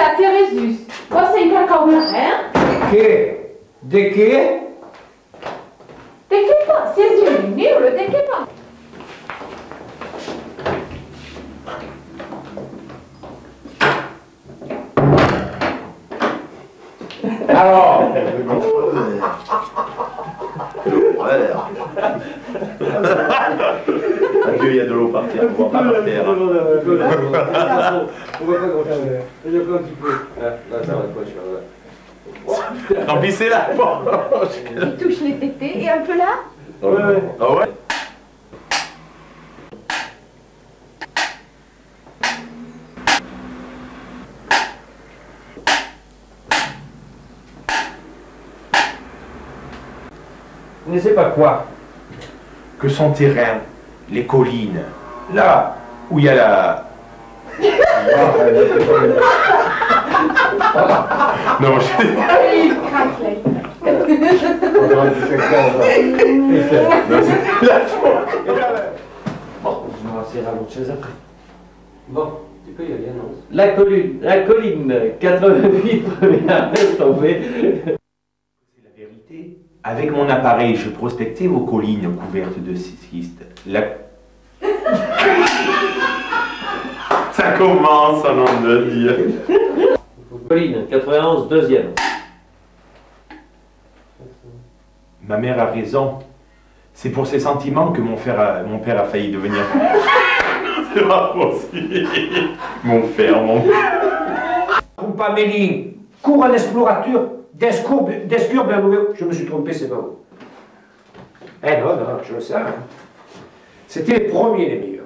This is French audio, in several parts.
Ska, Teresus, você encacauraré? De quê? De que pas? C'est du livre, de que pas? Alors, Adieu, il y a de l'eau par terre, on voit pas par terre. on voit pas grand-chose. Il y a pas un petit peu. Là, ça va, quoi, je suis Remplissez la poche. Il touche les tétés et un peu là? ouais. Ah ouais? Vous ne sais pas quoi? Que son terrain, les collines, là où il y a la... Non, Il craque Je me rasserai à l'autre chaise après. Bon, tu peux y aller, non? La colline 88 première laisse tomber. C'est la vérité. Avec mon appareil, je prospectais vos collines couvertes de schiste. Ça commence, à nom de Dieu. Colline 91 deuxième. Ma mère a raison. C'est pour ses sentiments que mon père a failli devenir. C'est pas possible. Mon père. Paméline, cours à l'explorateur, d'escurbe un nouveau. Je me suis trompé, c'est pas vous. Eh non, je le sais. Hein. C'était les premiers, les meilleurs.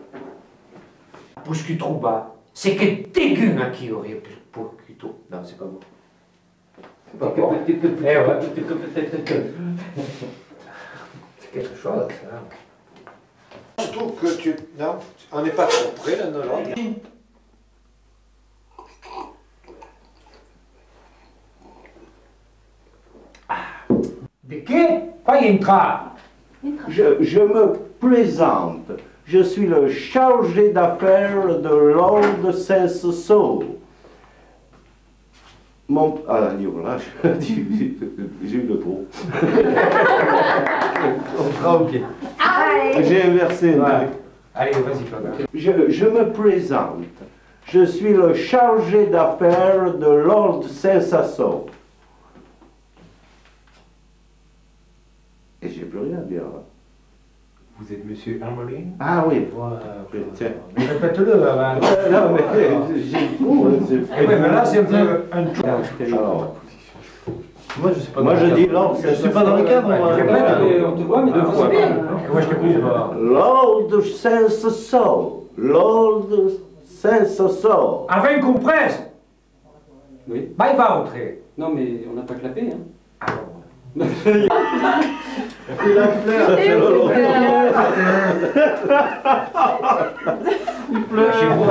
Pour ce qui trouve bas, c'est que dégueu qui aurait pour Quito. Non, c'est pas bon. C'est pas bon. Eh ouais. C'est quelque chose, ça. Je trouve que tu... Non, on n'est pas trop près, là, non, non. De quê? Pas entrar. Je me présente. Je suis le chargé d'affaires de Lord Saint-Saul. Mon... Ah, voilà, j'ai eu le trou. On fera ok. J'ai inversé. Ouais. Allez, vas-y, Claude. Je me présente. Je suis le chargé d'affaires de Lord Saint-Saul. Et j'ai plus rien à dire. Vous êtes monsieur Hermelin? Ah oui, tiens. Répète-le. Non, mais j'ai trop. Oui, mais là, c'est un peu un truc. Alors, Moi, je sais pas. moi je dis Lord Je suis pas dans le cadre, moi. On te voit, mais de fois. Moi, je te comprends. Lord Saint-Saul. Lord Saint-Saul. Avec qu'on presse. Oui. Bah, il va entrer. Non, mais on n'a pas clapé, hein. Alors. Il a pleuré. Il pleure. Chez vous,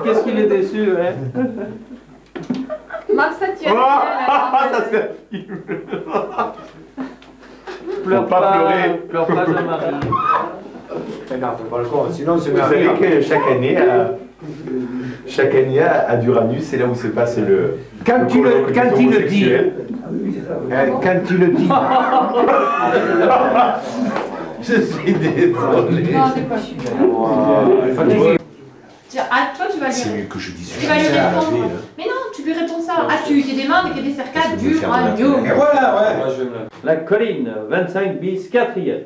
Qu'est-ce qu'il est déçu, hein. Max, ça tient. Ça se fait. Pleure pas pleurer. Pleure pas, Jean-Marie. Mais non, faut pas le croire, sinon c'est Vous savez que chaque année à Duranus, c'est là où se passe le. Quand tu le dis. Quand tu le dis. Je suis désolé. Non, c'est pas sûr. Ah, toi, tu vas C'est lui mieux que je dise. Tu vas lui répondre. Mais non, tu lui réponds ça. Ah, tu t'es demandé qu'il y a des cercades du agneau. Et voilà, ouais. Moi, je vais me la colline 25 bis 4e.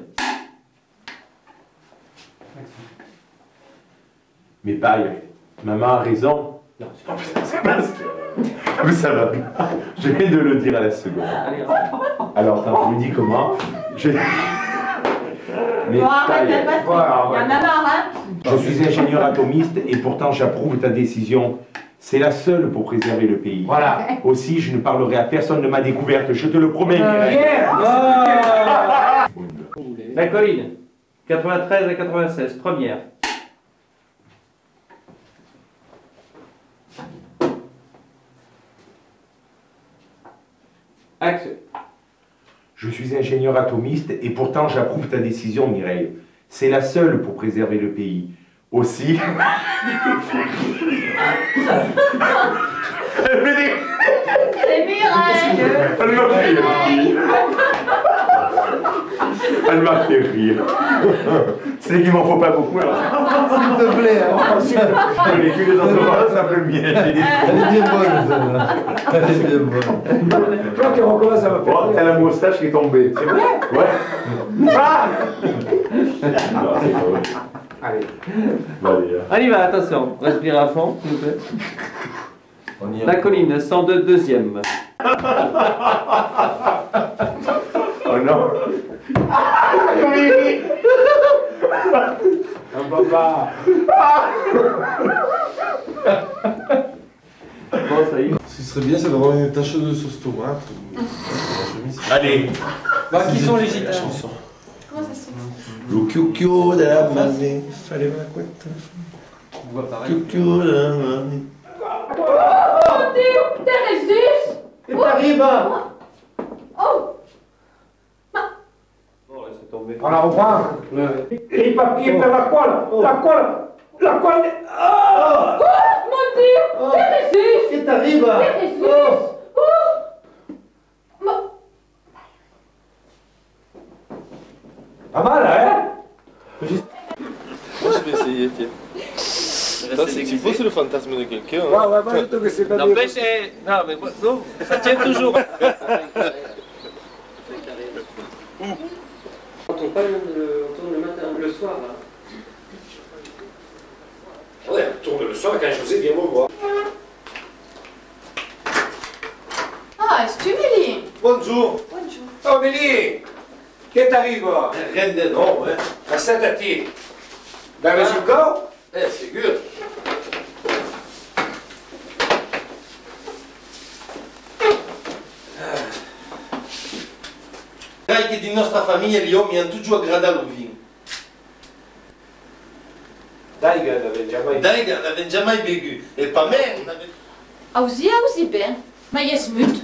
Mais pareil, maman a raison. Non, C'est parce que. Mais ça va. Je viens de le dire à la seconde. Allez, Alors, attends, je me dis comment. Mais Bon, arrête, pareil, elle passe. Il y en a marre, hein. je suis ingénieur atomiste et pourtant j'approuve ta décision. C'est la seule pour préserver le pays. Voilà. Aussi, je ne parlerai à personne de ma découverte, je te le promets. la colline 93 à 96, première. Action. Je suis ingénieur atomiste et pourtant j'approuve ta décision, Mireille. C'est la seule pour préserver le pays. Aussi. Elle fait des... C'est Mireille. Elle m'a fait rire. Elle m'a fait rire. C'est qu'il m'en faut pas beaucoup alors. S'il te plaît, hein. Les culs dans le ça peut bien. Elle est bien bonne, celle-là. Elle est bien bonne. Toi qui recommence à me faire. Oh, t'as la moustache qui est tombée. C'est vrai? Ouais. Ah non, c'est pas vrai. Allez. Allez, On y va, attention. Respirez à fond, s'il vous plaît. On y La colline, 102, deuxième. Oh non. Un papa. Bon, ça y est. Ce qui serait bien, c'est d'avoir une tache de sauce tomate. Allez. Bah, qui sont les gitans? Comment ça se fait? Le cuccio de la mamie, fallait ma couette. On voit pareil. Cuccio de la mamie. Mon Dieu, Thérèse! Qu'est-ce qui t'arrive? Oh! Oh, laissez tomber. On la reprend. Et les papiers vers la colle. La colle. La colle. Oh! Mon Dieu, Thérèse! Qu'est-ce qui t'arrive? Thérèse! Oh! Pas mal, hein? Moi, je vais essayer, tiens. Ça, c'est qu'il faut, c'est le fantasme de quelqu'un. Ouais, ouais, moi je trouve que c'est pas bien. N'empêche, non, mais moi, non, ça tient toujours. On tourne pas on tourne le matin, le soir, là. Ouais, on tourne le soir quand José vient me voir. Ah, est-ce que tu Mélie? Bonjour. Bonjour. Oh, Mélie! Qu'est-ce qui t'arrive? Rien d'énorme, hein. La Saint-Ati. Dans le encore? Eh, c'est good. Dai che di nostra famiglia gli uomini hanno tutti aggradato il vino. Dai, gars, n'avait jamais. Dai che n'avait jamais bevu. Et pas même n'avait... Auzi ben. Maar je smut.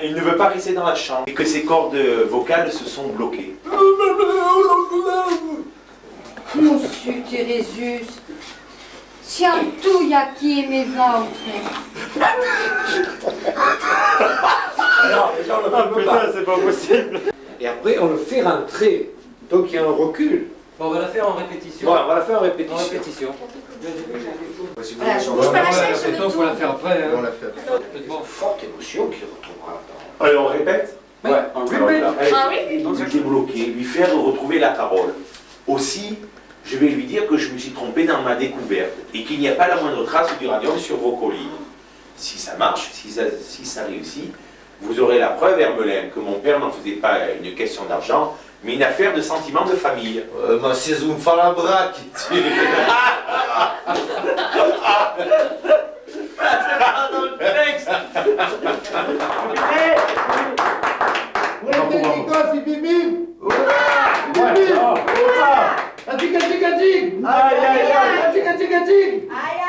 Il ne veut pas rester dans la chambre et que ses cordes vocales se sont bloquées. Monsieur Thérésus, siamo tu jaki mi ventre. Alors, déjà, on ne peut pas. c'est pas possible. Et après, on le fait rentrer. Donc, il y a un recul. Bon, on va la faire en répétition. Bon, on va la faire en En répétition. répétition. Voilà, je bouge pas la chaise, je Il faut la faire après. On Hein. l'a fait. Bon. Forte émotion qui retrouvera. Allez, on répète? Ouais, on répète. Ah oui? Donc, je l'ai bloqué, lui faire retrouver la parole. Aussi, je vais lui dire que je me suis trompé dans ma découverte et qu'il n'y a pas la moindre trace d'uranium sur vos collines. Si ça marche, si ça réussit, vous aurez la preuve, Hermelin, que mon père n'en faisait pas une question d'argent, mais une affaire de sentiment de famille. Ma c'est un falabraque. C'est pas dans le texte. Aïe, aïe, aïe. Aïe,